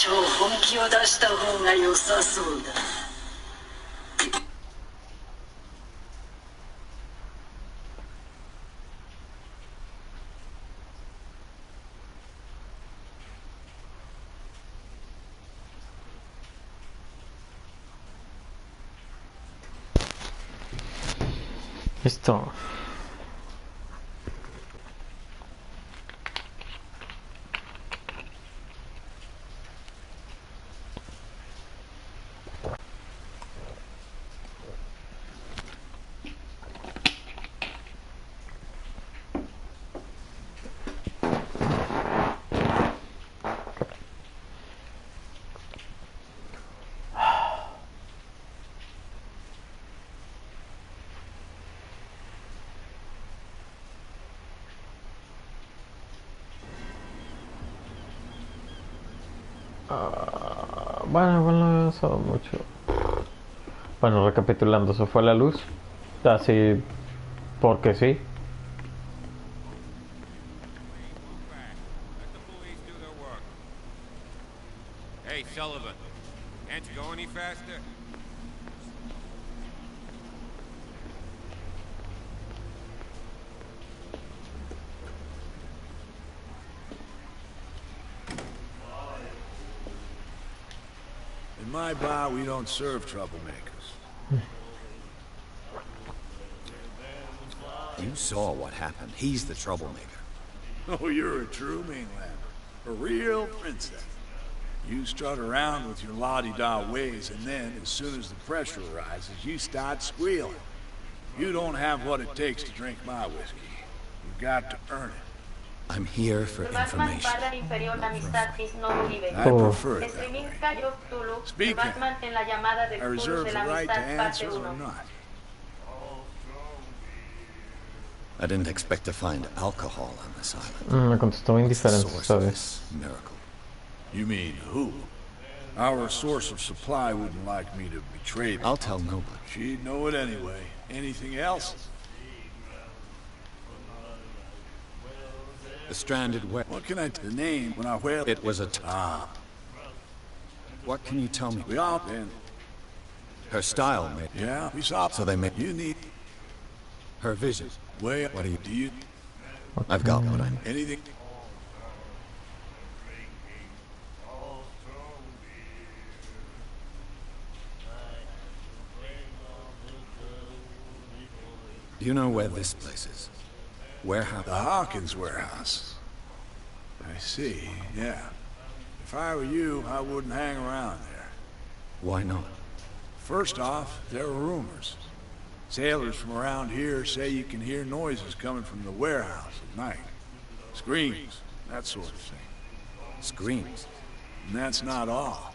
少々本気を出した方が良さそうだ。Listo. Bueno, igual no he avanzado mucho. Bueno, recapitulando, se fue la luz. Así porque sí. Hey, Sullivan, can't you go any faster? In my bar, we don't serve troublemakers. You saw what happened. He's the troublemaker. Oh, you're a true mainlander. A real princess. You strut around with your la-di-da ways, and then, as soon as the pressure arises, you start squealing. You don't have what it takes to drink my whiskey. You've got to earn it. I'm here for information. I prefer it that way. Speaking, I reserve the right to answer or not. I didn't expect to find alcohol on this island. Me contestó indiferente, ¿sabes? Miracle. You mean who? Our source of supply wouldn't like me to betray them. I'll tell nobody. She'd know it anyway. Anything else? The stranded whale. What can I the name when I whale? It was a What can you tell me? We all been. Her style made. Yeah, we saw. So they made. You need her vision. Way. What do you? Okay. I've got what I need. Anything? Do you know where this place is? Warehouse. The Hawkins warehouse. I see, yeah. If I were you, I wouldn't hang around there. Why not? First off, there are rumors. Sailors from around here say you can hear noises coming from the warehouse at night. Screams, that sort of thing. Screams? And that's not all.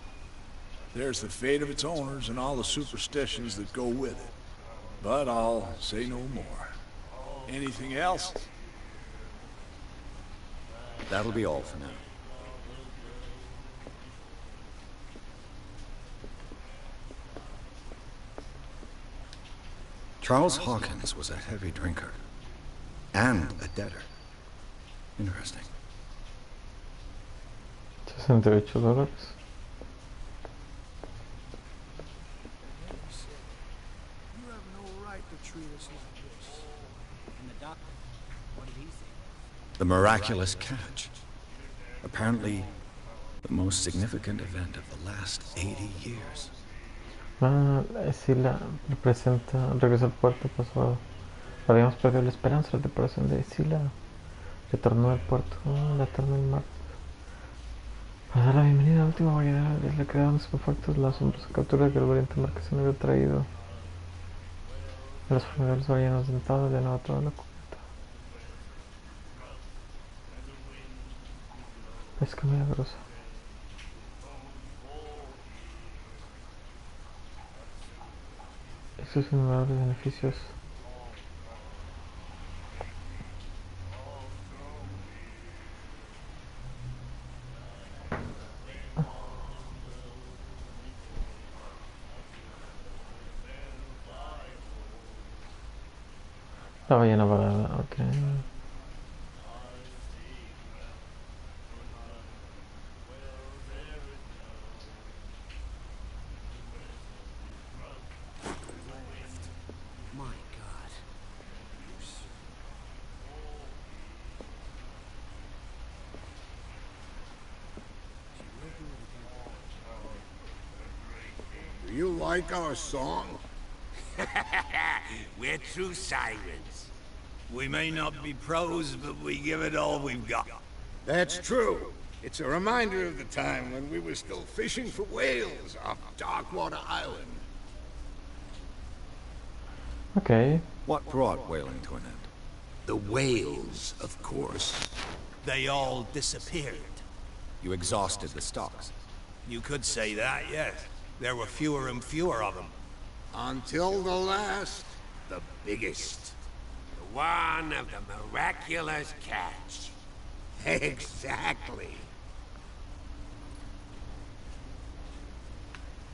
There's the fate of its owners and all the superstitions that go with it. But I'll say no more. Anything else? That'll be all for now. Charles Hawkins was a heavy drinker. And a debtor. Interesting. $68. The miraculous catch. Apparently, the most significant event of the last 80 years. Scylla representa, regresó al puerto pasado. Habíamos perdido la esperanza, la tripulación de Scylla retornó al puerto la tarde del martes. Para dar la bienvenida a la última variedad de la creación de superfactos, la asombrosa captura que el valiente marquesano había traído. Los funerales ballenas dentadas llenaba toda la cubierta. Pesca milagrosa. Estos innumerables beneficios. La ballena varada, ok. Do you like our song? We're true sirens. We may not be pros, but we give it all we've got. That's true. It's a reminder of the time when we were still fishing for whales off Darkwater Island. Okay. What brought whaling to an end? The whales, of course. They all disappeared. You exhausted the stocks. You could say that, yes. There were fewer and fewer of them. Until the last, the biggest. The one of the miraculous catch. Exactly.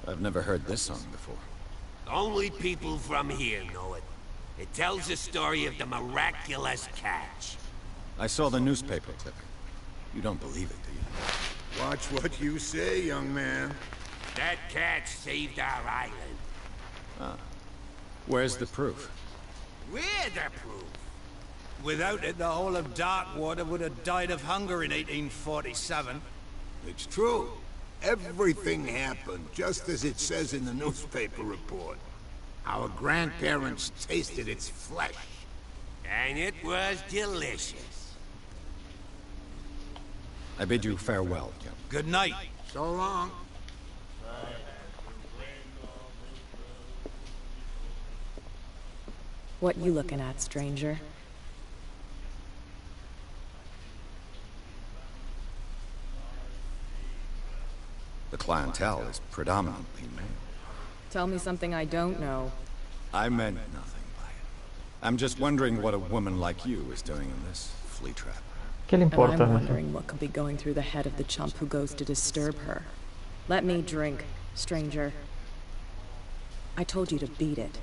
I've never heard this song before. Only people from here know it. It tells the story of the miraculous catch. I saw the newspaper clipping. You don't believe it, do you? Watch what you say, young man. That catch saved our island. Where's the proof? We're the proof. Without it, the whole of Darkwater would have died of hunger in 1847. It's true. Everything happened just as it says in the newspaper report. Our grandparents tasted its flesh. And it was delicious. I bid you farewell, Jim. Good night. So long. What you looking at, stranger? The clientele is predominantly male. Tell me something I don't know. I meant nothing by it. I'm just wondering what a woman like you is doing in this flea trap. ¿Qué le And importa? I'm wondering what could be going through the head of the chump who goes to disturb her. Let me drink, stranger. I told you to beat it.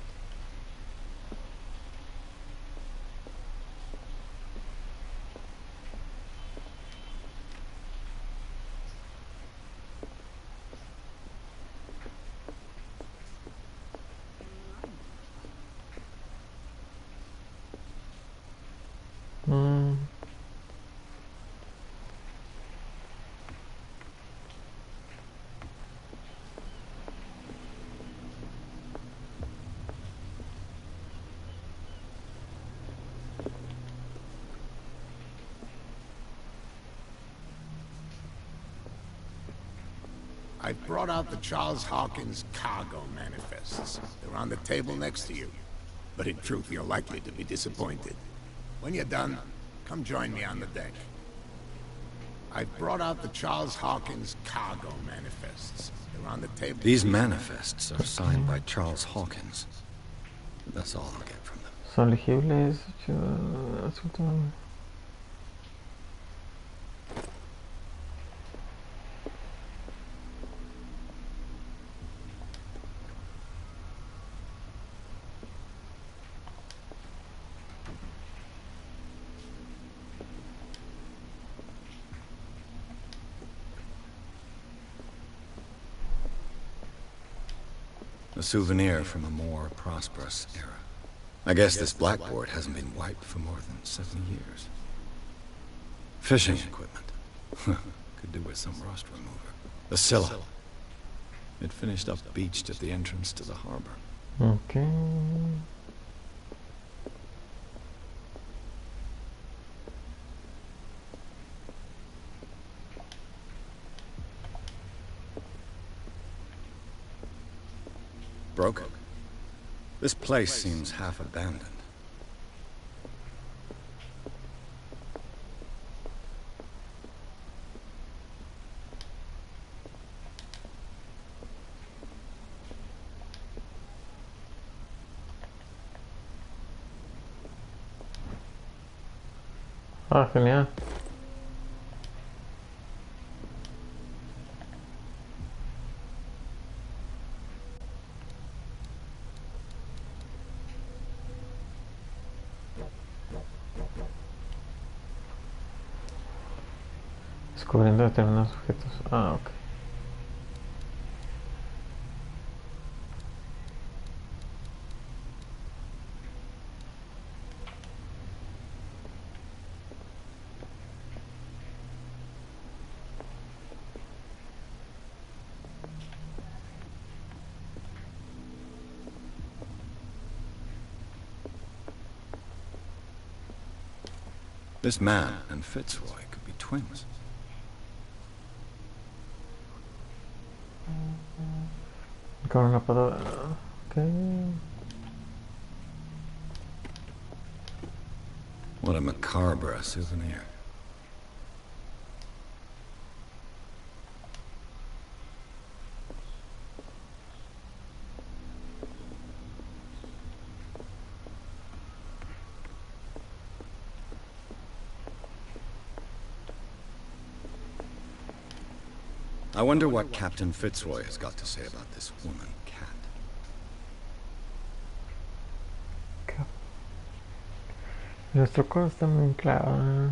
I brought out the Charles Hawkins cargo manifests. They're on the table next to you. But in truth, you're likely to be disappointed. When you're done, come join me on the deck. I brought out the Charles Hawkins cargo manifests. They're on the table. These manifests are signed by Charles Hawkins. That's all I'll get from them. Son legibles. A souvenir from a more prosperous era. I guess this blackboard hasn't been wiped for more than 7 years. Fishing equipment. Could do with some rust remover. The Scylla. It finished up beached at the entrance to the harbor. Okay. Broken. This place seems half abandoned. Ah, genial. Descubriendo determinados objetos. Ah, ok. This man and Fitzroy could be twins. Con una patada. Okay. What a macabre souvenir. I wonder what Captain Fitzroy has got to say about this woman, Cat. Nuestro coro está muy claro.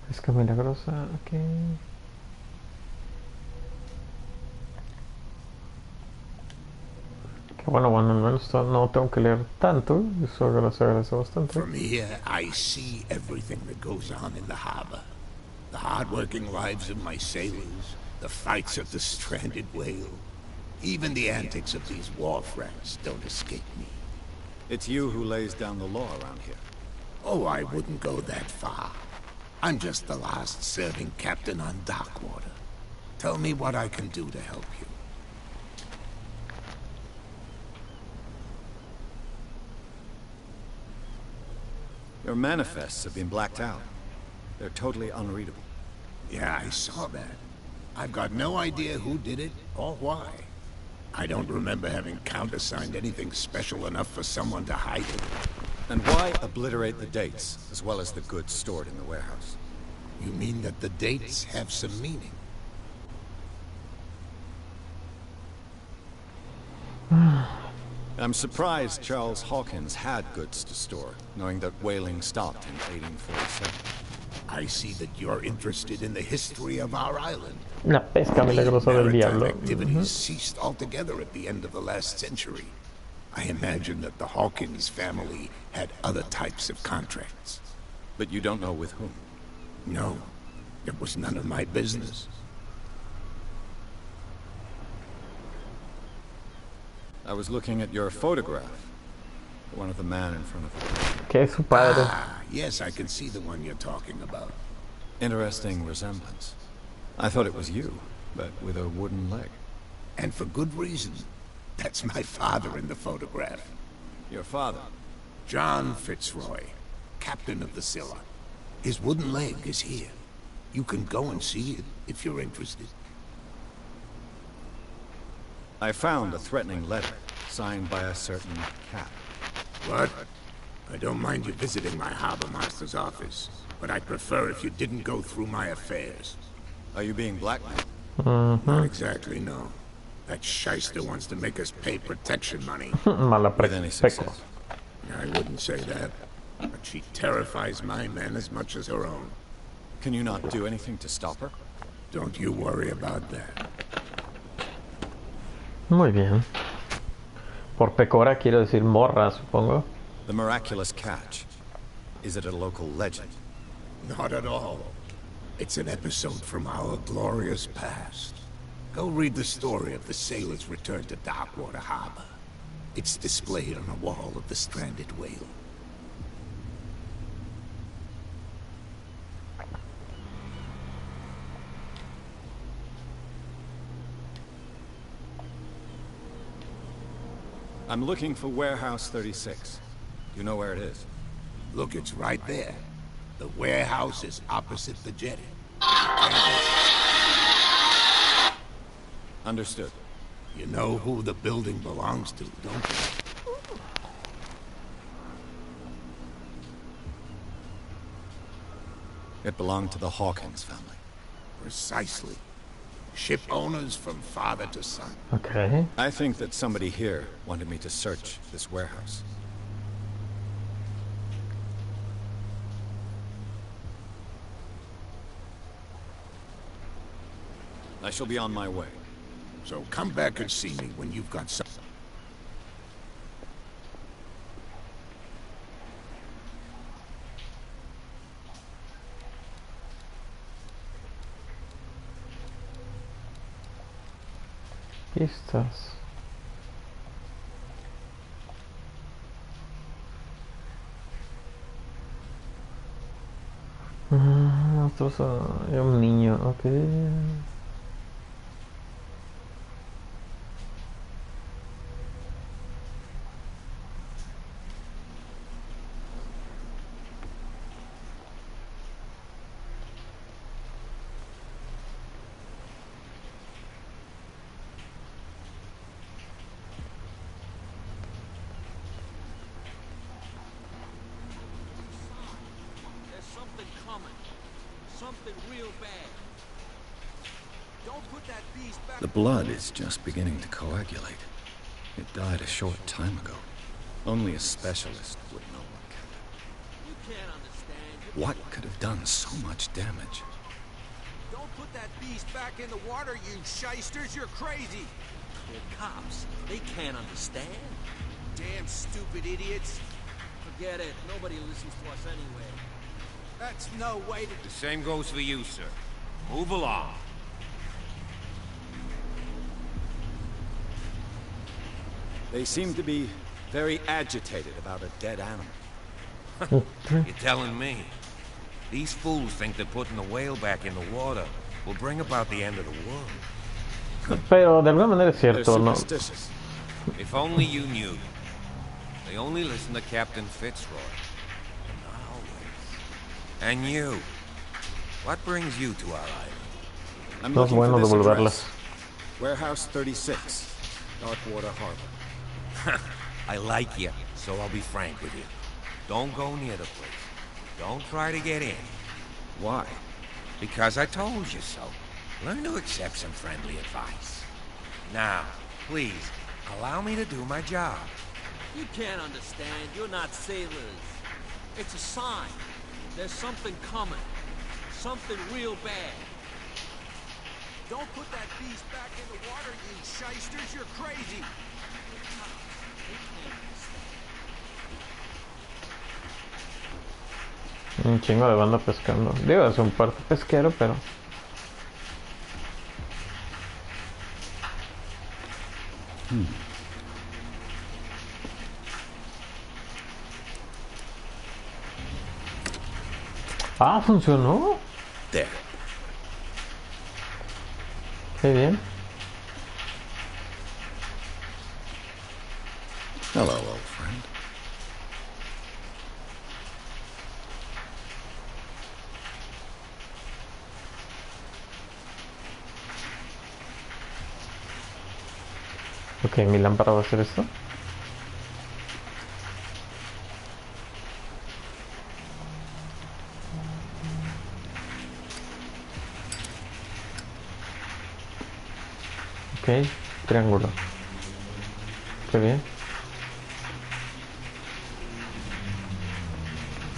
Pesca milagrosa, ok. Que bueno, al menos no tengo que leer tanto, eso se agradece bastante. From here, I see everything that goes on in the harbor. The hard-working lives of my sailors, the fights of the stranded whale. Even the antics of these wharf rats don't escape me. It's you who lays down the law around here. Oh, I wouldn't go that far. I'm just the last serving captain on Darkwater. Tell me what I can do to help you. Your manifests have been blacked out. They're totally unreadable. Yeah, I saw that. I've got no idea who did it or why. I don't remember having countersigned anything special enough for someone to hide it. And why obliterate the dates, as well as the goods stored in the warehouse? You mean that the dates have some meaning? I'm surprised Charles Hawkins had goods to store, knowing that whaling stopped in 1847. I see that you're interested in the history of our island. La pesca milagrosa del diablo. Activities ceased altogether at the end of the last century. I imagine that the Hawkins family had other types of contracts. But you don't know with whom? No, it was none of my business. I was looking at your photograph. The one of the man in front of you. Que es su padre. Ah, yes, I can see the one you're talking about. Interesting resemblance. I thought it was you, but with a wooden leg. And for good reason. That's my father in the photograph. Your father? John Fitzroy, captain of the Scylla. His wooden leg is here. You can go and see it if you're interested. I found a threatening letter, signed by a certain Cat. What? I don't mind you visiting my harbor master's office, but I'd prefer if you didn't go through my affairs. Are you being blackmailed? Not exactly, no. That shyster wants to make us pay protection money. With any success? I wouldn't say that, but she terrifies my men as much as her own. Can you not do anything to stop her? Don't you worry about that. Muy bien. Por pecora quiero decir morra, supongo. The miraculous catch. Is it a local legend? Not at all. It's an episode from our glorious past. Go read the story of the sailor's return to Darkwater Harbor. It's displayed on a wall of the stranded whale. I'm looking for Warehouse 36. You know where it is? Look, it's right there. The warehouse is opposite the jetty. Understood. You know who the building belongs to, don't you? It belonged to the Hawkins family. Precisely. Ship owners from father to son. Okay. I think that somebody here wanted me to search this warehouse. I shall be on my way. So come back and see me when you've got some... Pistas. Nosotros hay un niño, ok. The blood is just beginning to coagulate. It died a short time ago. Only a specialist would know what killed it. You can't understand. What could have done so much damage? Don't put that beast back in the water, you shysters. You're crazy. They're cops. They can't understand. Damn stupid idiots. Forget it. Nobody listens to us anyway. That's no way to... The same goes for you, sir. Move along. They seem to be very agitated about a dead animal. You're telling me? These fools think that putting the whale back in the water will bring about the end of the world. Pero de alguna manera es They're cierto, ¿no? Superstitious. If only you knew. They only listen to Captain Fitzroy. And not always. And you. What brings you to our island? I'm No es looking bueno for this devolverlas. address. Warehouse 36, Darkwater Harbor. I like you, so I'll be frank with you. Don't go near the place. Don't try to get in. Why? Because I told you so. Learn to accept some friendly advice. Now, please, allow me to do my job. You can't understand. You're not sailors. It's a sign. There's something coming. Something real bad. Don't put that beast back in the water, you shysters. You're crazy. Un chingo de banda pescando. Digo, es un puerto pesquero, pero... Ah, funcionó. There. Qué bien. Hello, old friend. Ok, mi lámpara va a hacer esto. Ok, triángulo. Qué bien.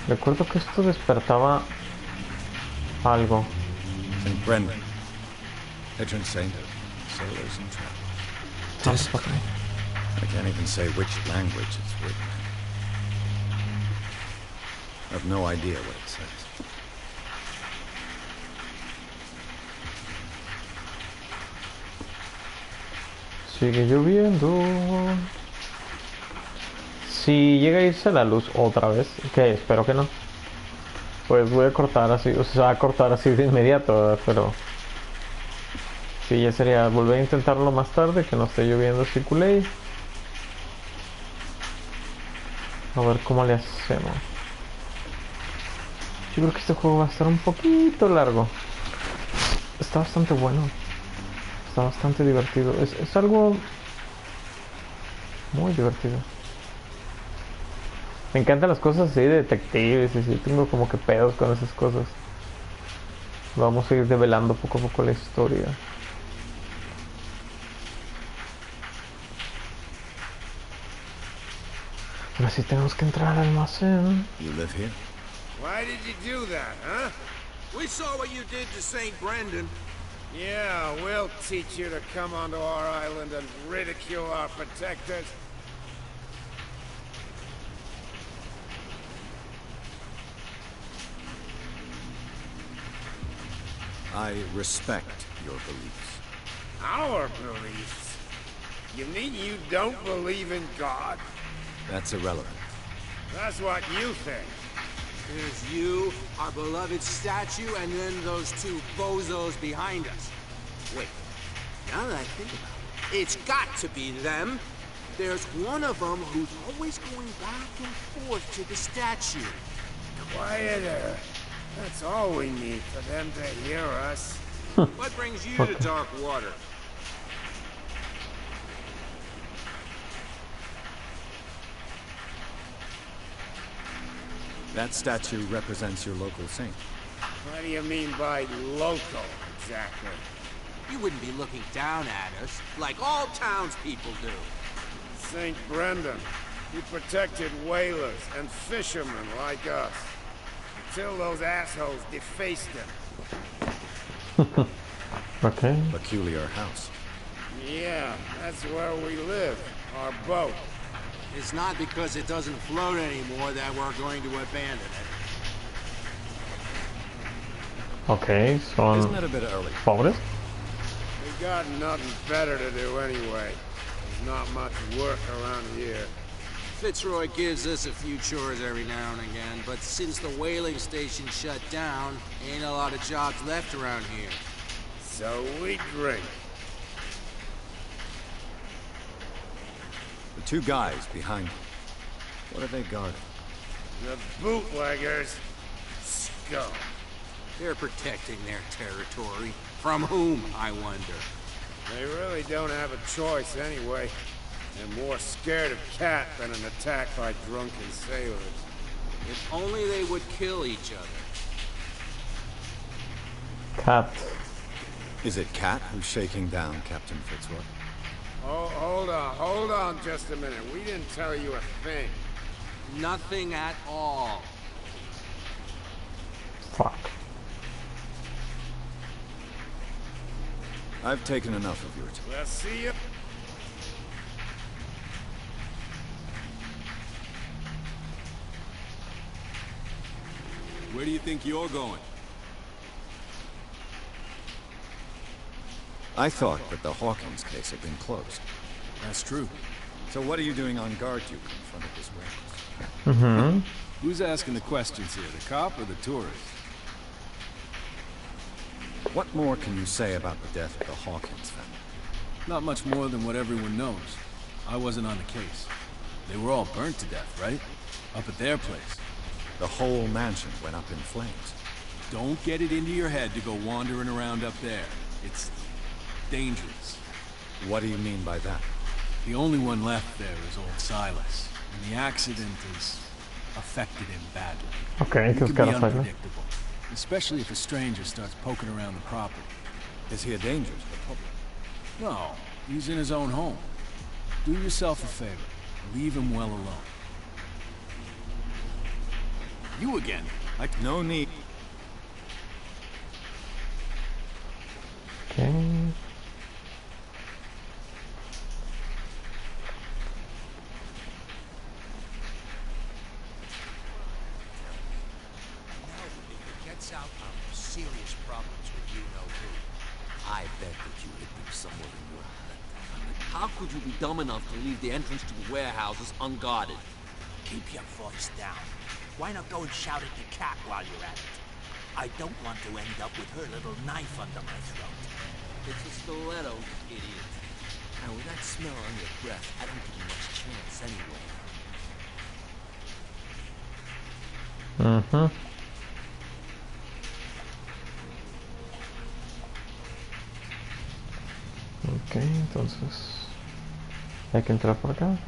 Recuerdo que esto despertaba algo. St. Brendan. Patron saint of sailors and travelers. I can't even say which language it's written in. I have no idea what it says. Sigue lloviendo. Si llega a irse la luz otra vez, que espero que no, pues voy a cortar así, o sea, a cortar así de inmediato, ¿verdad? Pero sí, ya sería volver a intentarlo más tarde, que no esté lloviendo así culé. A ver cómo le hacemos. Yo creo que este juego va a estar un poquito largo. Está bastante bueno. Está bastante divertido. Es algo muy divertido. Me encantan las cosas así de detectives y sí, tengo como que pedos con esas cosas. Vamos a ir develando poco a poco la historia. Ahora sí tenemos que entrar al almacén. You live here? Why did you do that, huh? We saw what you did to St. Brendan. Yeah, we'll teach you to come onto our island and ridicule our protectors. I respect your beliefs. Our beliefs? You mean you don't believe in God? That's irrelevant. That's what you think. There's you, our beloved statue, and then those two bozos behind us. Wait, now that I think about it, it's got to be them. There's one of them who's always going back and forth to the statue. Quieter. That's all we need for them to hear us. What brings you to dark water? That statue represents your local saint. What do you mean by local, exactly? You wouldn't be looking down at us, like all townspeople do. St. Brendan. He protected whalers and fishermen like us. Until those assholes defaced him. Okay. Peculiar house. Yeah, that's where we live. Our boat. It's not because it doesn't float anymore that we're going to abandon it. Okay, son Isn't that a bit early? pobres. We got nothing better to do anyway. There's not much work around here. Fitzroy gives us a few chores every now and again, but since the whaling station shut down, ain't a lot of jobs left around here. So we drink. The two guys behind you. What are they guarding? The bootleggers. Scum. They're protecting their territory. From whom, I wonder? They really don't have a choice anyway. They're more scared of Cat than an attack by drunken sailors. If only they would kill each other. Cat. Is it Cat who's shaking down Captain Fitzroy? Oh, hold on just a minute. We didn't tell you a thing. Nothing at all. Fuck. I've taken enough of your time. We'll see you. Where do you think you're going? I thought that the Hawkins case had been closed. That's true. So what are you doing on guard duty in front of this warehouse? Mm-hmm. Who's asking the questions here, the cop or the tourist? What more can you say about the death of the Hawkins family? Not much more than what everyone knows. I wasn't on the case. They were all burnt to death, right? Up at their place. The whole mansion went up in flames. Don't get it into your head to go wandering around up there. It's dangerous. What do you mean by that? The only one left there is old Silas, and the accident has affected him badly. Okay, He this can be guy's like unpredictable, especially if a stranger starts poking around the property. Is he a danger to the public? No, he's in his own home. Do yourself a favor. Leave him well alone. You again? No need. Okay. Gets out of serious problems with you know who. I bet that you hid them somewhere in your hut. How could you be dumb enough to leave the entrance to the warehouses unguarded? Keep your voice down. Why not go and shout at the cat while you're at it? I don't want to end up with her little knife under my throat. It's a stiletto, idiot. And with that smell on your breath, I don't give you much chance anyway. Mm-hmm. Ok, entonces hay que entrar por acá.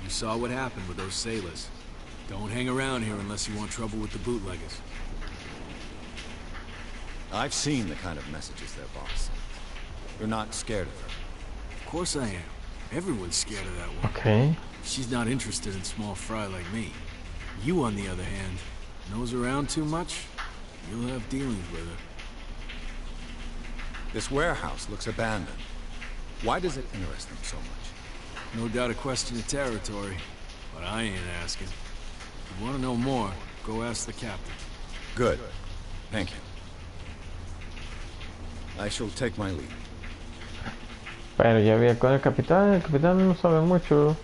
You saw what happened with those sailors. Don't hang around here unless you want trouble with the bootleggers. I've seen the kind of messages their boss sends. You're not scared of her. Of course I am. Everyone's scared of that one. Okay. She's not interested in small fry like me. You, on the other hand, nose around too much, you'll have dealings with her. This warehouse looks abandoned. Why does it interest them so much? No doubt a question of territory, but I ain't asking. If you want to know more, go ask the captain. Good. Thank you. I shall take my leave. Pero ya había con el capitán no sabe mucho.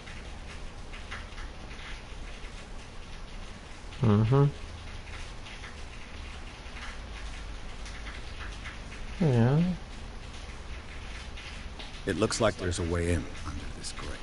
Yeah. It looks like there's a way in under this grate.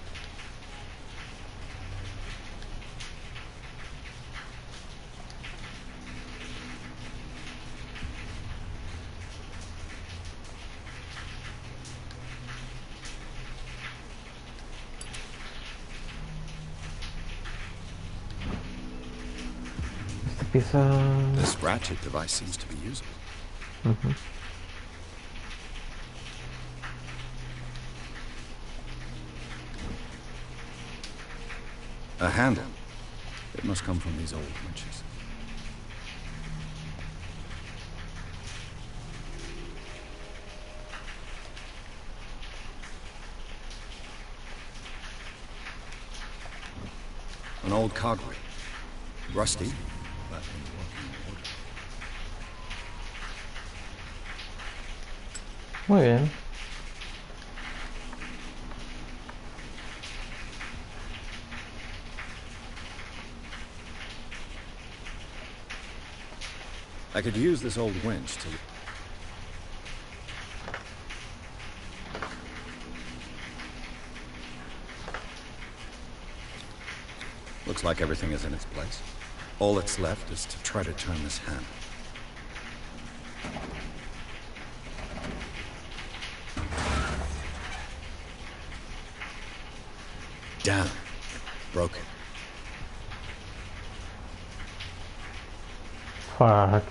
This ratchet device seems to be usable. A handle. It must come from these old winches. An old cog rig. Rusty, but in working order. Muy bien. I could use this old winch to... Looks like everything is in its place. All that's left is to try to turn this handle. Damn. Broken. Fuck.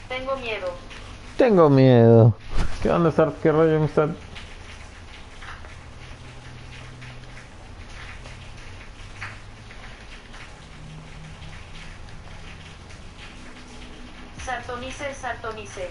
Tengo miedo. Tengo miedo. ¿Qué onda, Sart? ¿Qué rollo, amistad? Sartonice, sartonice.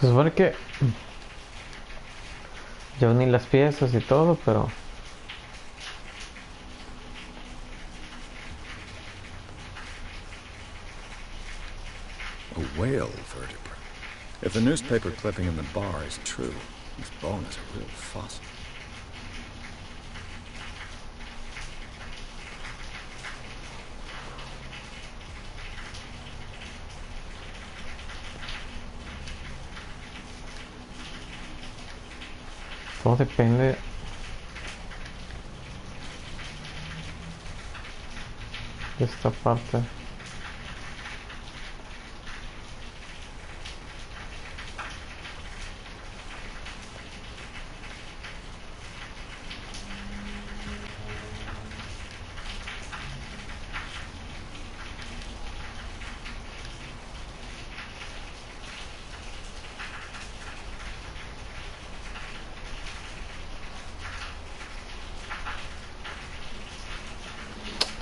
Se supone que ya uní las piezas y todo, pero A whale vertebra. If the newspaper clipping in the bar is true, this bone is a real fossil. todo depende. De esta parte.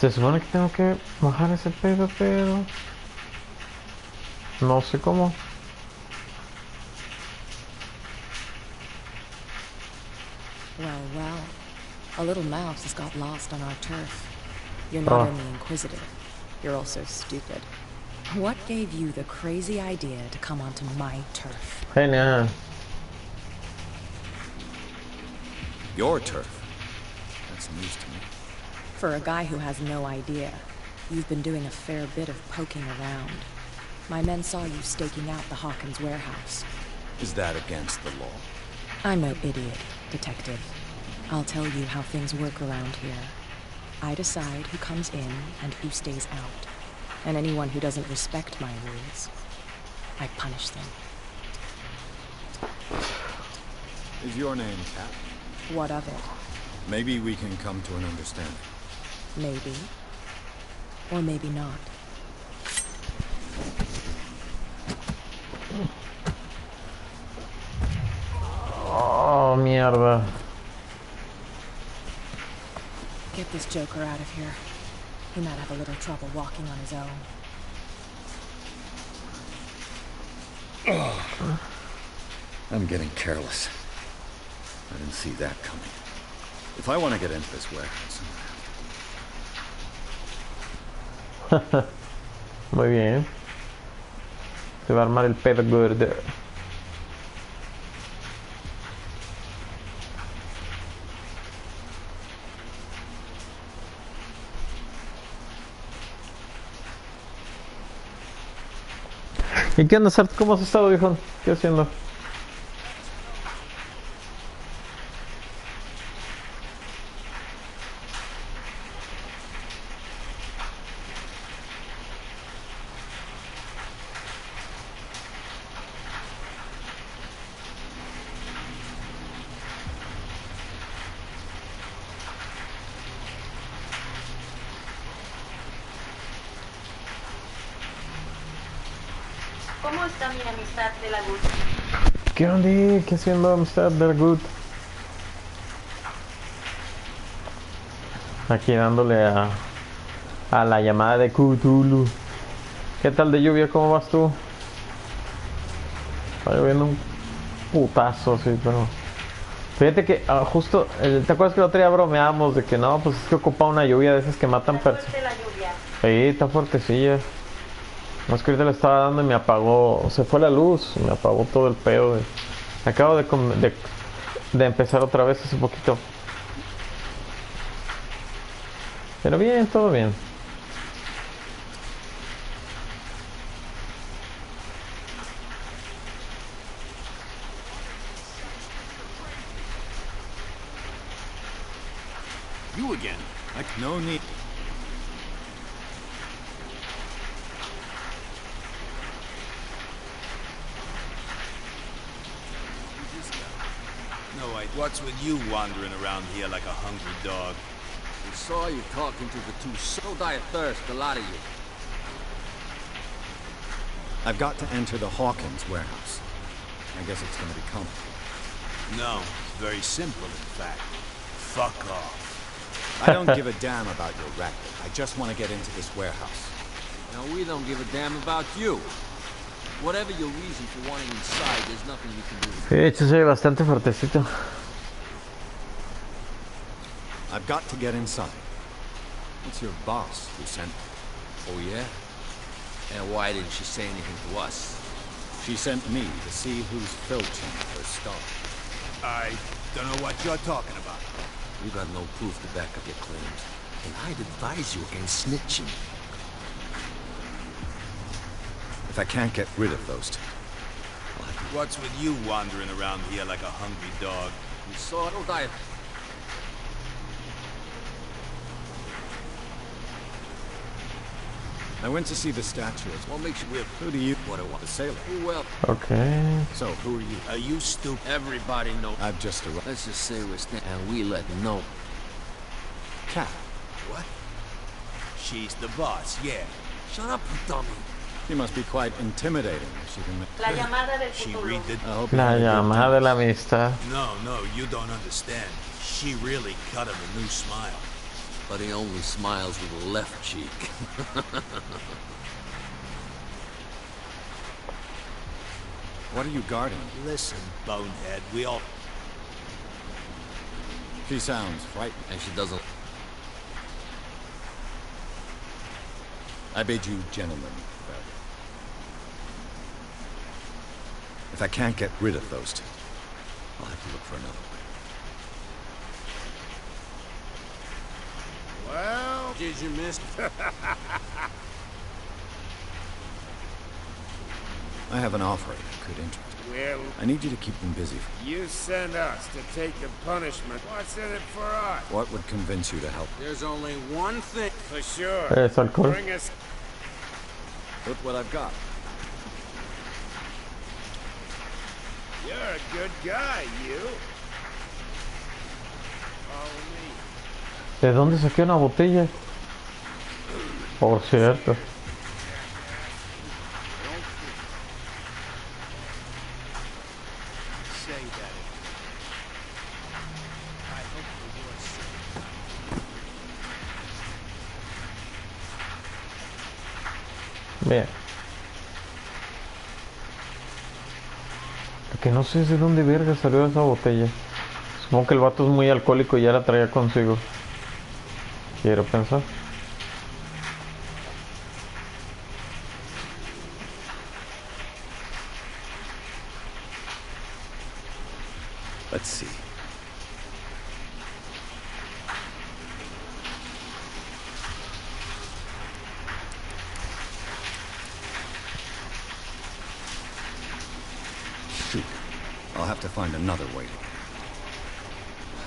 Se supone que tengo que bajar ese pedo, pero no sé cómo. Well, a little mouse has got lost on our turf. You're not only inquisitive, you're also stupid. What gave you the crazy idea to come onto my turf? Genial. Your turf? That's news to me. For a guy who has no idea, you've been doing a fair bit of poking around. My men saw you staking out the Hawkins warehouse. Is that against the law? I'm no idiot, Detective. I'll tell you how things work around here. I decide who comes in and who stays out. And anyone who doesn't respect my rules, I punish them. Is your name Cat? What of it? Maybe we can come to an understanding. Maybe. Or maybe not. Oh, mierda. Get this joker out of here. He might have a little trouble walking on his own. I'm getting careless. I didn't see that coming. If I want to get into this warehouse, Muy bien. Se va a armar el pedo gordo. ¿Y qué onda, Sart? ¿Cómo has estado, viejo? ¿Qué haciendo? ¿Cómo está mi amistad de la luz? ¿Qué onda? ¿Qué haciendo, amistad de la good? Aquí dándole a la llamada de Cthulhu. ¿Qué tal de lluvia? ¿Cómo vas tú? Está lloviendo un putazo, sí, pero... Fíjate que justo, ¿te acuerdas que el otro día bromeábamos de que no, pues es que ocupa una lluvia de esas que matan personas? Sí, está fuertecilla. Más que ahorita le estaba dando y me apagó, se fue la luz, me apagó todo el pedo. Acabo de empezar otra vez hace poquito. Pero bien, todo bien. You again? No need. What's with you wandering around here like a hungry dog? We saw you talking to the two. So die of thirst, a lot of you. I've got to enter the Hawkins warehouse. I guess it's gonna be complicated. No, it's very simple, in fact. Fuck off. I don't give a damn about your racket. I just want to get into this warehouse. Now, we don't give a damn about you. Whatever your reason for wanting inside, there's nothing you can do. Sí, de hecho soy bastante fuertecito. I've got to get inside. It's your boss who sent me. Oh, yeah? And why didn't she say anything to us? She sent me to see who's filching her stuff. I don't know what you're talking about. You got no proof to back up your claims. And I'd advise you against snitching. If I can't get rid of those two. What's with you wandering around here like a hungry dog? You saw it, die. I went to see the statues. What makes you weird? Who do you... What I want to sailor? Who else? Okay. So, who are you? Are you stupid? Everybody knows. I've just arrived. Let's just say we're and we let them know. Cat. What? She's the boss, yeah. Shut up, dummy. She must be quite intimidating if she can... La llamada del She futuro. read the... La llamada de la amistad. No, you don't understand. She really cut him a new smile. But he only smiles with the left cheek. What are you guarding? Listen, bonehead, we all... She sounds frightened. And she doesn't... I bid you gentlemen If I can't get rid of those two, I'll have to look for another way. Well, Did you miss? I have an offer that could interest you. well, I need you to keep them busy. you send us to take the punishment. What's in it for us? What would convince you to help? There's only one thing. For sure. Es alcohol. Bring us. Look what I've got. You're a good guy, you. Follow me. ¿De dónde saqué una botella? Por cierto. Say that. I hope for your sake. Bien. Lo que no sé es de dónde verga salió esa botella. Supongo que el vato es muy alcohólico y ya la traía consigo. Quiero pensar. Let's see. Shoot. I'll have to find another way.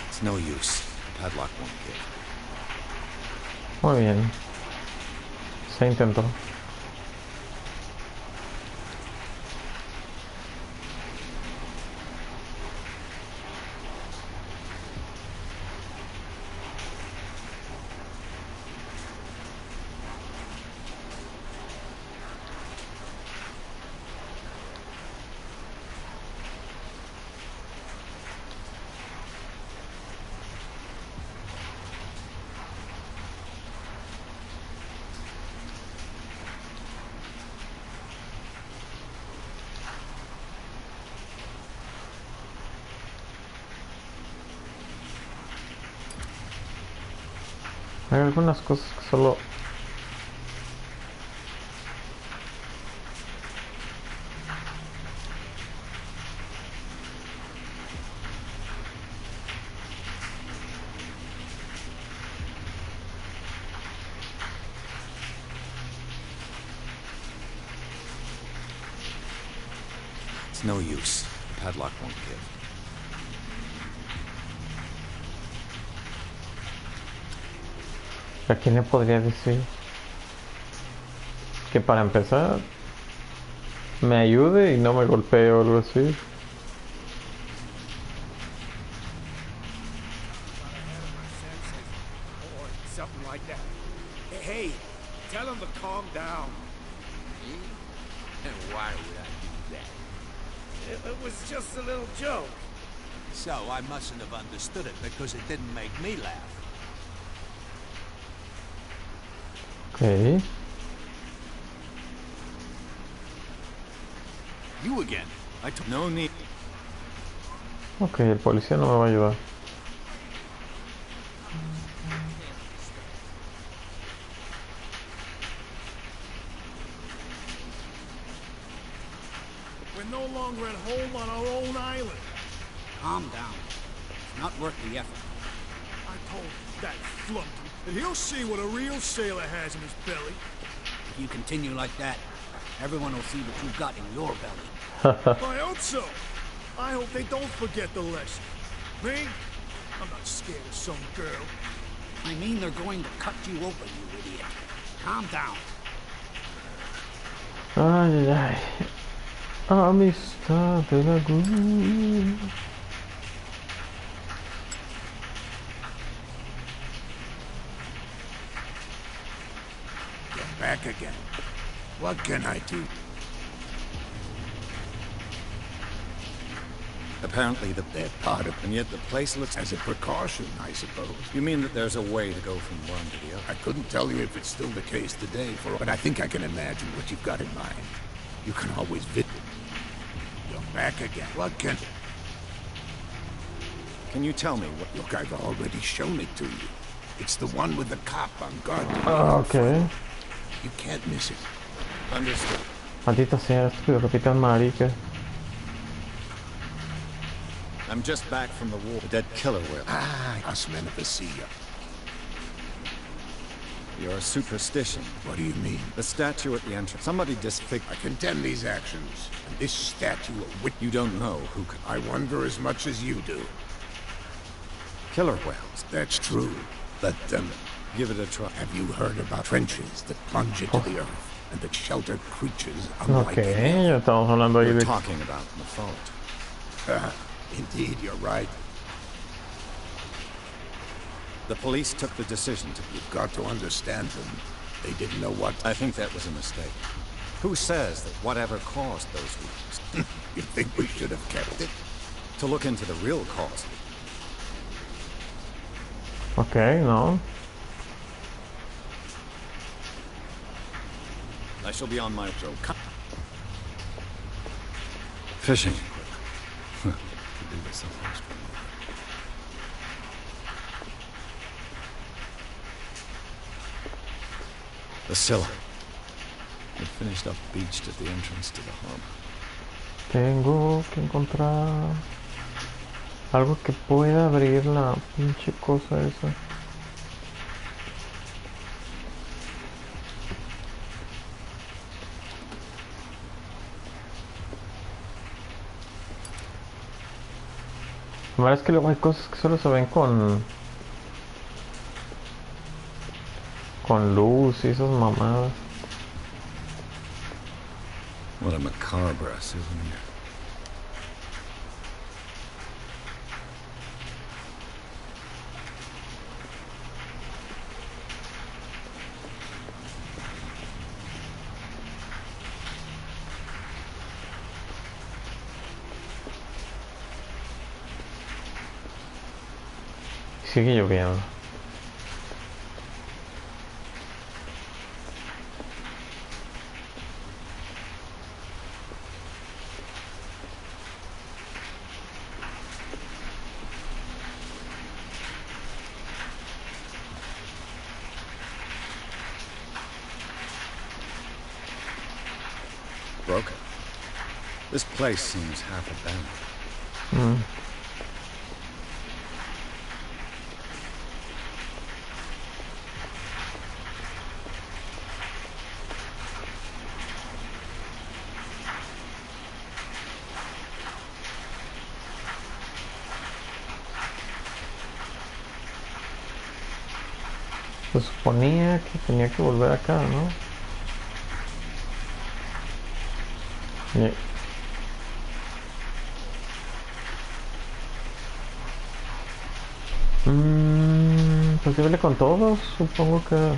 It's no use. The padlock won't give. Muy bien. Se intentó. Hay algunas cosas que solo... It's no use. The padlock won't give. ¿A quién le podría decir? Que para empezar me ayude y no me golpee o algo así. Or something like that. Hey, tell him to calm down. And why would I do that? It was just a little joke. So I mustn't have understood it because it didn't make me laugh. Ok. You again. No need. Ok, el policía no me va a ayudar. We're no longer at home on our own island. Calm down. It's not worth the effort. I told that flunky that he'll see what a real sailor has in his belly. If you continue like that, everyone will see what you've got in your belly. I hope so. I hope they don't forget the lesson. Me? I'm not scared of some girl. I mean they're going to cut you open, you idiot. Calm down. Ay, ay, ay. Amistad de la laguna. You're back again. What can I do? Apparently They're part of and yet the place looks... as a precaution, I suppose. You mean that there's a way to go from one to the other? I couldn't tell you if it's still the case today, but I think I can imagine what you've got in mind. You can always visit. You're back again. What can... Can you tell me what... Look, I've already shown it to you. It's the one with the cop on guard. Ok. You can't miss it. Understood. Maldita sea, estúpido capitán marica. I'm just back from the war. The dead killer whale. Ah, us men of the sea. Your superstition. What do you mean? The statue at the entrance. Somebody disfigured. I condemn these actions. And this statue of wit. You don't know who could. I wonder as much as you do. Killer whales. That's true. Let them. Give it a try. Have you heard about trenches that plunge into the earth and that shelter creatures unlike ya estamos hablando ahí We're de... talking about mythology. Indeed, you're right. The police took the decision to... You've got to understand them. They didn't know what... I think that was a mistake. Who says that whatever caused those wounds? You think we should have kept it? To look into the real cause. Okay, no. I shall be on my joke. Fishing equipment. Could do with something else. The Scylla. It finished up beached at the entrance to the harbor. Tengo que encontrar algo que pueda abrir la pinche cosa esa. La verdad es que luego hay cosas que solo se ven con luz y esas mamadas. What a macabre souvenir. Sigue lloviendo. Broken. This place seems half abandoned. Se suponía que tenía que volver acá, ¿no? Posible con todos, supongo que...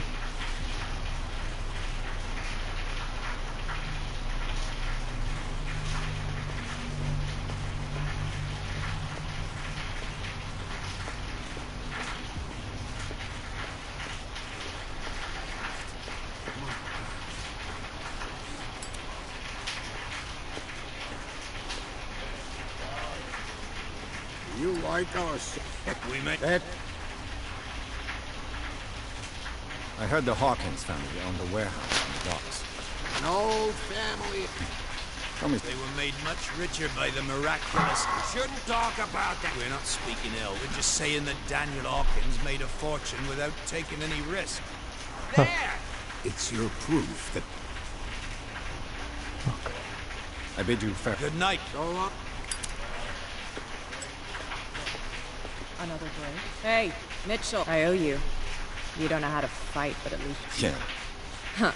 You like us? We make that. I heard the Hawkins family owned the warehouse on the docks. An old family. Tell me, They were made much richer by the miraculous. We shouldn't talk about that. We're not speaking ill. We're just saying that Daniel Hawkins made a fortune without taking any risk. There! It's your proof that... I bid you fair. Good night. Go on. Another break. Hey, Mitchell. I owe you. You don't know how to fight, but at least... Yeah. Huh.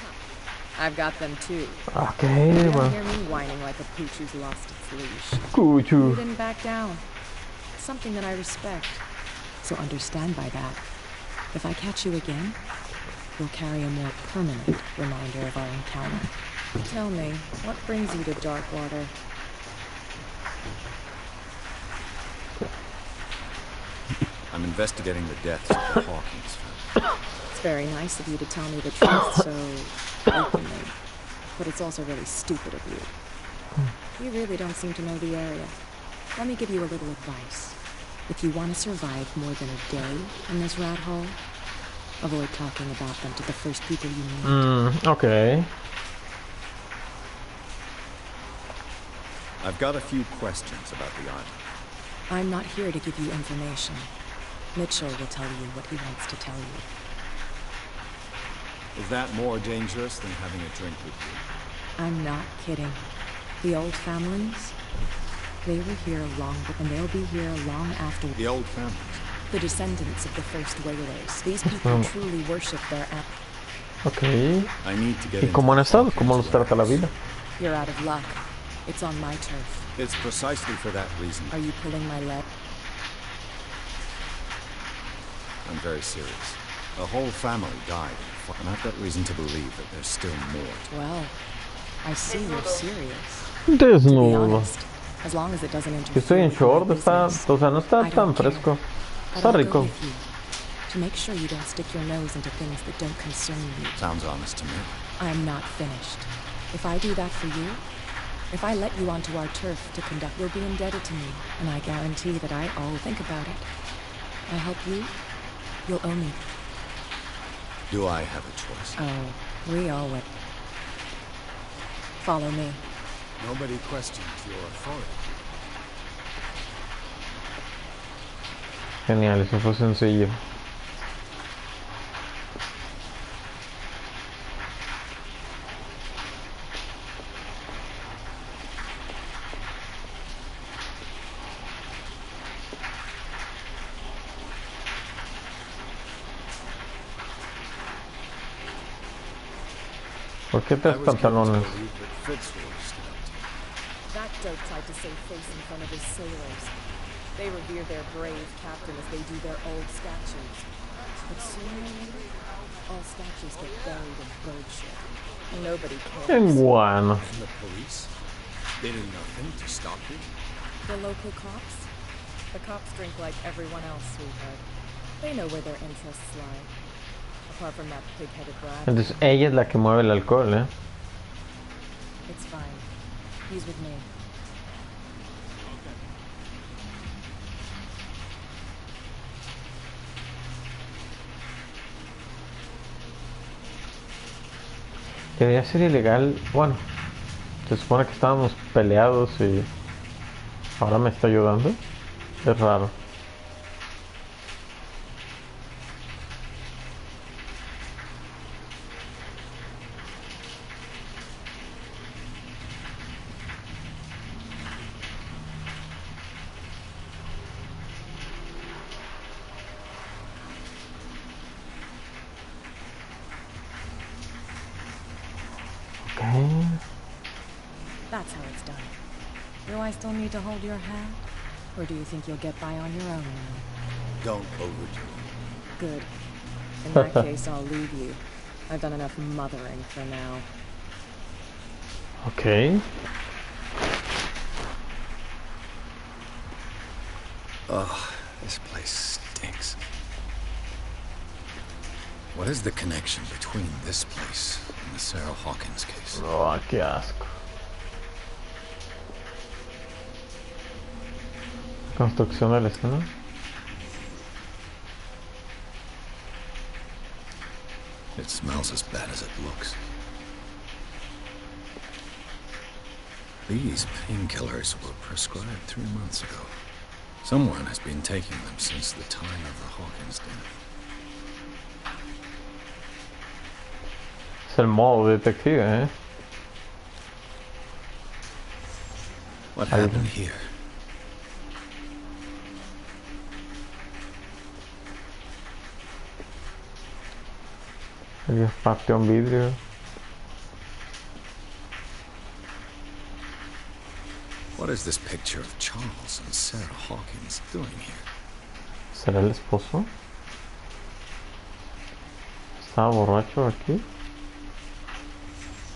I've got them too. Okay, You well. don't hear me whining like a pooch who's lost its leash. Cuchu. You didn't back down. Something that I respect. So understand by that. If I catch you again, you'll carry a more permanent reminder of our encounter. Tell me, what brings you to Darkwater? I'm investigating the deaths of the Hawkins family. It's very nice of you to tell me the truth so openly, but it's also really stupid of you. You really don't seem to know the area. Let me give you a little advice. If you want to survive more than a day in this rat hole, avoid talking about them to the first people you meet. Okay. I've got a few questions about the island. I'm not here to give you information. Mitchell will tell you what he wants to tell you. Is that more dangerous than having a drink with you? I'm not kidding. The old families, they were here long, and they'll be here long after. The old families? The descendants of the first whalers. These people truly worship their Okay. I need to get ¿Y cómo han estado? ¿Cómo los trata la vida? You're out of luck. It's on my turf. It's precisely for that reason. Are you pulling my leg? I'm very serious. A whole family died, and I've got reason to believe that there's still more. Well, I see you're serious. Desnudo. As long as it doesn't Yo estoy en short, está, o sea, no está tan fresco. Está rico. To make sure you don't stick your nose into things that don't concern you. Sounds honest to me. I'm not finished. If I do that for you, if I let you onto our turf to conduct, you'll be indebted to me, and I guarantee that I'll think about it. I help you, you'll owe me. Do I have a choice? Oh, we all would. Follow me. Nobody questions your authority. Genial, eso fue sencillo. ¿Por qué te das pantalones? That dope tried to save face in front of his sailors. They revere their brave captain as they do their old statues. But sooner or later, all statues get buried in bird shit. Nobody cares. En guano. And the police? They did nothing to stop you? The local cops? The cops drink like everyone else, sweetheart. They know where their interests lie. Apart from that pig-headed brat. Entonces ella es la que mueve el alcohol, ¿eh? It's fine. He's with me. Debería ser ilegal. Bueno, se supone que estábamos peleados y ahora me está ayudando. Es raro. That's how it's done. Do I still need to hold your hand? Or do you think you'll get by on your own now? Don't overdo it. Good. In that case, I'll leave you. I've done enough mothering for now. Okay. Ugh, this place stinks. What is the connection between this place and the Sarah Hawkins case? Oh, qué asco. Construcción de la escena. It smells as bad as it looks. These painkillers were prescribed 3 months ago. Someone has been taking them since the time of the Hawkins death. Es el modo detective, ¿eh? What happened here? Alguien partió un vidrio. What is this picture of Charles and Sarah Hawkins doing here? ¿Será el esposo? ¿Estaba borracho aquí?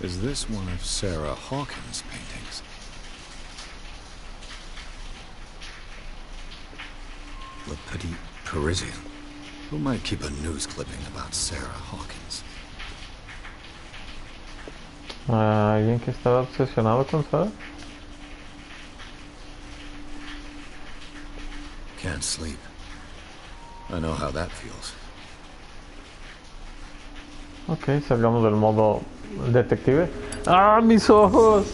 Is this one of Sarah Hawkins' paintings? Le Petit Parisien. Who might keep a news clipping about Sarah Hawkins? ¿Alguien que estaba obsesionado con Sarah? Can't sleep. I know how that feels. Ok, salgamos del modo detective. ¡Ah, mis ojos!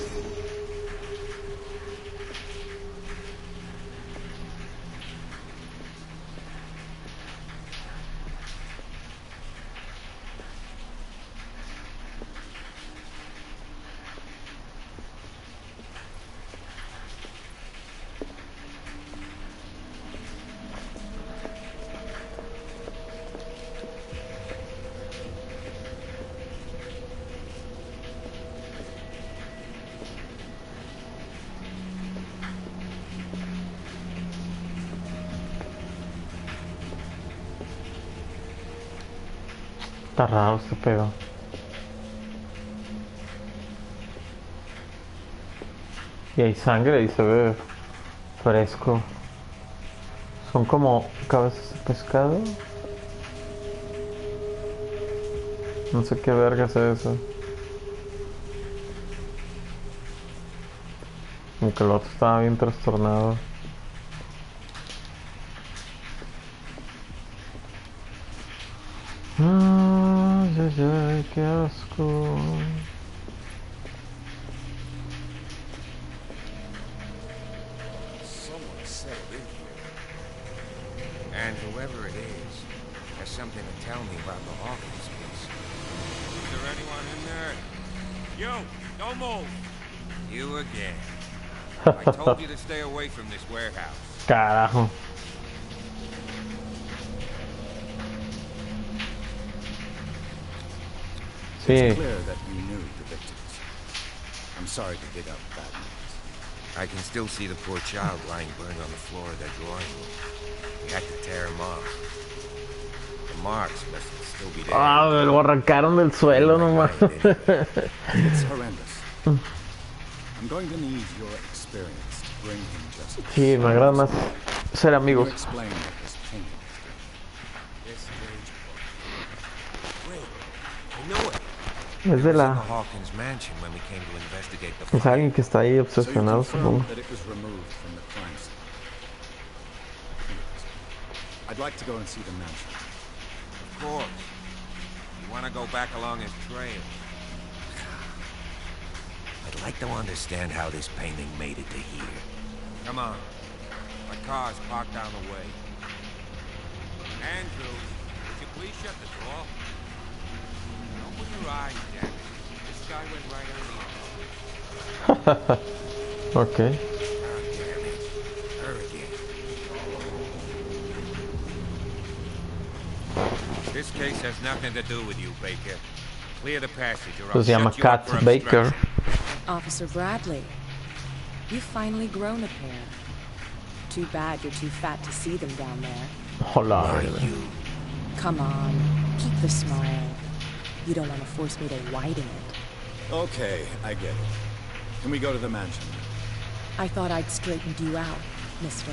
Está raro este pedo. Y hay sangre y se ve fresco. Son como cabezas de pescado. No sé qué verga es eso. Como que el otro estaba bien trastornado. Ay, ay, ay, qué asco. Someone settled in here. And whoever it is has something to tell me about the Hawkins case. Is there anyone in there? You! Don't move! You again. I told you to stay away from this warehouse. Carajo. Sí. It's clear that you knew the victims. I'm sorry to dig up bad news. I can still see the poor child lying burned on the floor of that drawing room. We had to tear him off. The marks must still be there. Ah, me lo arrancaron del suelo nomás. It's horrendous. I'm going to need your experience to bring him justice. Sí, me agrada más ser amigos. You explain what this painting is doing. This rage book. Wait, I know it. Es de la... Hawkins mansion when we came to investigate the Es alguien que está ahí obsesionado, supongo. That it was removed from the crime scene. I'd like to go and see the mansion. Of course. You want to go back along his trail. I'd like to understand how this painting made it to here. Come on. My car's parked down the way. Andrew, would you please shut the door? Open your eyes, damn it. This guy went right on the edge. Okay. God damn it. Her again. This case has nothing to do with you, Baker. Clear the passage or I'll Se llama shut you up Cat for Baker. obstruction. Officer Bradley, you've finally grown a pair. Too bad you're too fat to see them down there. Hola. Come on, keep the smile. You don't want to force me to widen it. Okay, I get it. Can we go to the mansion? I thought I'd straightened you out, mister.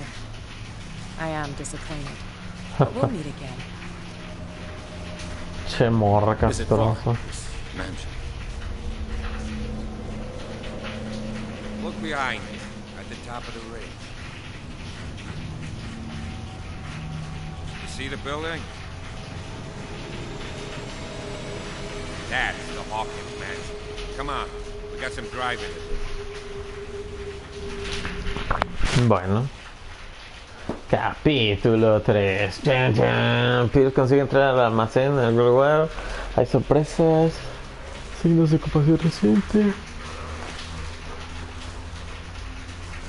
I am disappointed. But we'll meet again. Che morra Is it far, castrosa. this mansion? Look behind you, at the top of the ridge. You see the building? That's the Hawkins mansion. Come on, we got some driving to do. Bueno. Capítulo 3. Chan, chan. Pierce consigue entrar al almacén en algún lugar. Hay sorpresas. Signos de ocupación reciente.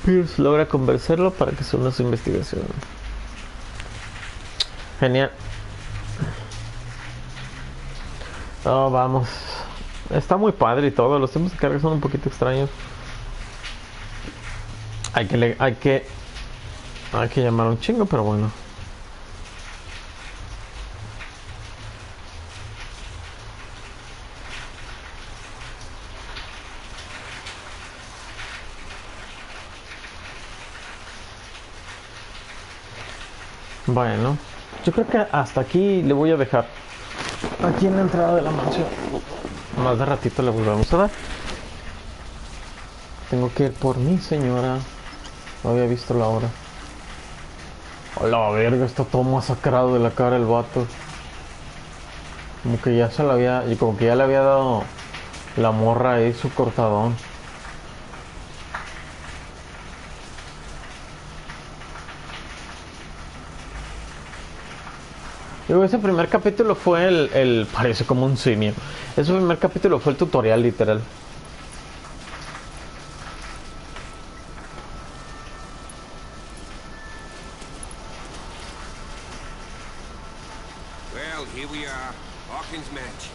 Pierce logra convencerlo para que sea una su investigación. Genial. Oh, vamos. Está muy padre y todo. Los tiempos de carga son un poquito extraños. Hay que llamar un chingo, pero bueno. Bueno, yo creo que hasta aquí le voy a dejar. Aquí en la entrada de la mansión. Más de ratito le volvemos a dar. Tengo que ir por mi señora. No había visto la hora. Hola, verga, está todo masacrado de la cara el vato. Como que ya se la había... Y como que ya le había dado la morra ahí su cortadón. Digo, ese primer capítulo fue el... Parece como un simio. Ese primer capítulo fue el tutorial, literal. Well, here we are, Hawkins Mansion.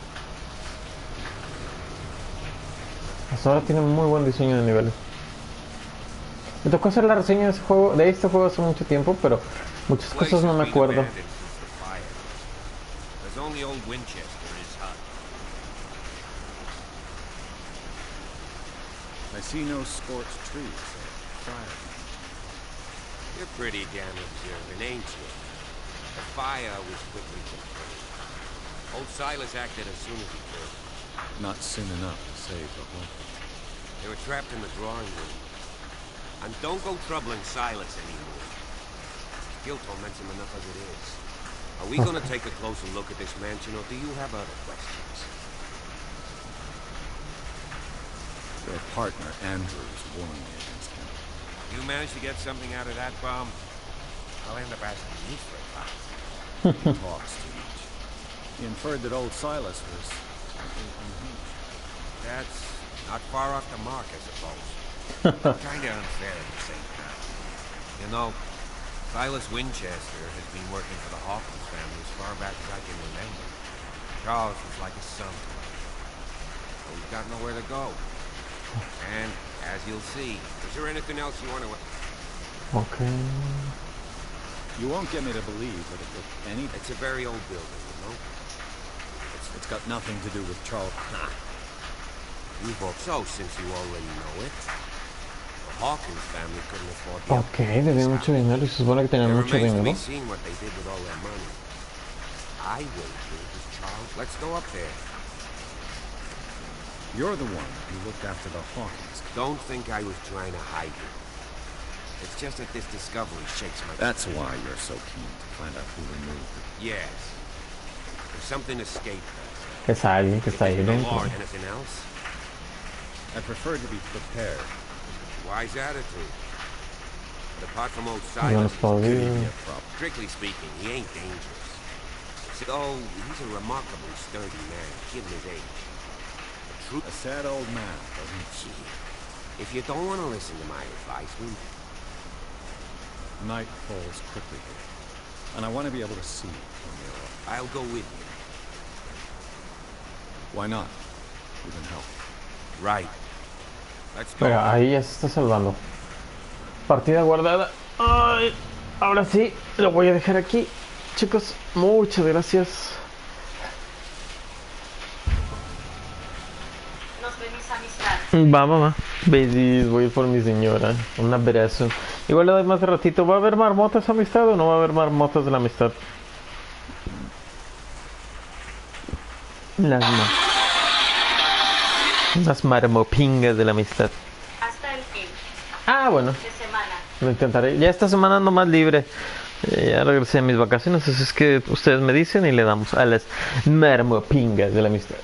Hasta ahora tiene muy buen diseño de niveles. Me tocó hacer la reseña de ese juego, de este juego hace mucho tiempo, pero muchas cosas no me acuerdo. There's only old Winchester, his I see no scorched trees or fire. You're pretty damn observant, ain't you? The fire was quickly contained. Old Silas acted as soon as he could. Not soon enough to save the Hawkins. They were trapped in the drawing room. And don't go troubling Silas anymore. Guilt torments him enough as it is. Are we gonna take a closer look at this mansion, or do you have other questions? Your partner, Andrews, warned me against him. You managed to get something out of that bomb? I'll end up asking you for it. He talks too much. He inferred that old Silas was unhinged. That's not far off the mark, I suppose. Kinda unfair at the same time. You know, Silas Winchester has been working for the Hawkins family as far back as I can remember. Charles was like a son to him. So he's got nowhere to go. And, as you'll see, is there anything else you want to... Okay. You won't get me to believe that it was any... It's a very old building, you know? It's got nothing to do with Charles. Nah. You hope so, since you already know it. The Hawkins family couldn't afford the... Ok, debía mucho dinero y se supone que tenían mucho dinero. It remains to be seen what they did with all their money. I wager it was Charles. Let's go up there. You're the one who looked after the Hawkins. Don't think I was trying to hide it. It's just that this discovery shakes my... That's why you're so keen to find out who removed it. Yes. If something escaped us... Es alguien que está ahí dentro. Anything else? I prefer to be prepared. Wise attitude. But apart from old Silas, strictly speaking, he ain't dangerous. So, he's a remarkably sturdy man, given his age. A sad old man, doesn't he? If you don't want to listen to my advice, we... Night falls quickly here, and I want to be able to see when you're off. I'll go with you. Why not? You can help. Right. Let's go. Pero ahí ya se está salvando. Partida guardada. Ay, ahora sí, lo voy a dejar aquí. Chicos, muchas gracias. Va. Babies, voy a ir por mi señora. Un abrazo. Igual le doy más de ratito. ¿Va a haber marmotas amistad o no va a haber marmotas de la amistad? Las marmopingas de la amistad. Hasta el fin. Ah, bueno. De semana. Lo intentaré. Ya esta semana ando más libre. Ya regresé a mis vacaciones. Así es que ustedes me dicen y le damos a las marmopingas de la amistad.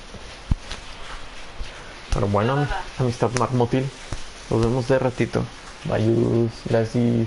Pero bueno, amistad marmotil. Nos vemos de ratito. Bye, gracias.